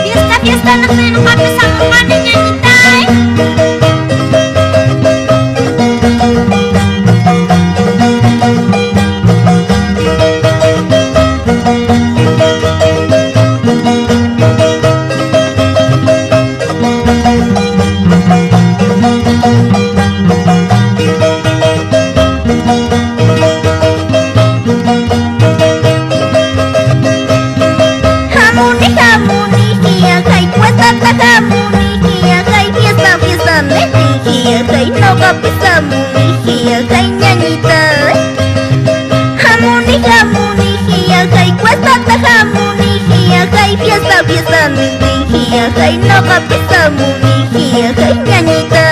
Fiesta, fiesta, no se nos va a empezar a mojar, niñita, Jamuni, jamuni, hiya, hay cuestata, jamuni, hiya, hay fiesta, fiesta, neti, hiya, hay noga, pisa, muni, hiya, hay ñañita. Jamuni, jamuni, hiya, hay cuestata, jamuni, hiya, hay fiesta, fiesta, neti, hiya, hay noga, pisa, muni, hiya, hay ñañita.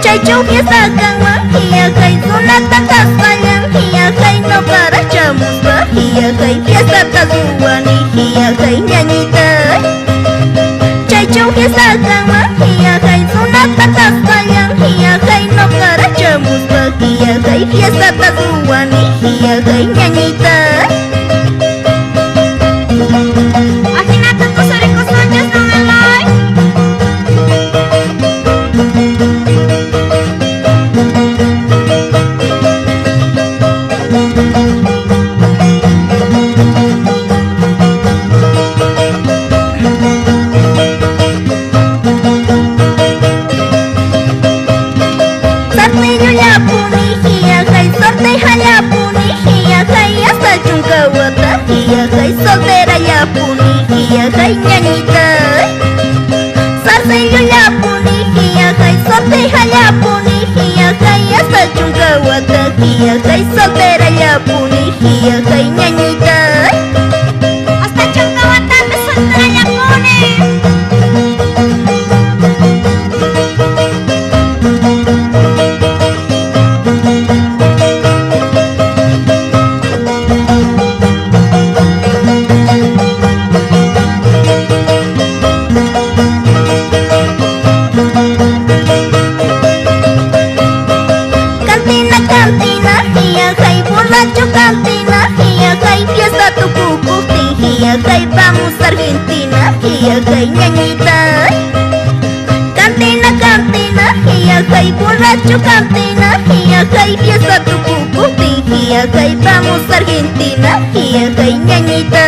Chaychu fiesta, kangma, hiya, hay sunata, taspayan, hiya, hay no para chamuspa, hiya, hay fiesta, tazuwani, hiya, hay ñañita. Chaychu fiesta, kangma, hiya, hay sunata, taspayan, hiya, hay no para chamuspa, hiya, hay fiesta, tazuwani, hiya, hay ñañita. Imagínate tus oricos sueños, no me like. Sarteño ya puni, hiya, hay sorteja ya puni, hiya, hay hasta chuncahuata, hiya, hay soltera ya puni, hiya, hay ñañita. Sarteño ya puni, hiya, hay sorteja ya puni, hiya, hay hasta chuncahuata, hiya, hay soltera ya puni, hiya, hay ñañita. Hasta chuncahuata me soltera ya puni. Cantina, cantina, hiya, hay borracho, cantina, hiya, hay fiesta, tu cucuti, hiya, hay vamos a Argentina, hiya, hay ñañita. Cantina, cantina, hiya, hay borracho, cantina, hiya, hay fiesta, tu cucuti, hiya, hay vamos a Argentina, hiya, hay ñañita.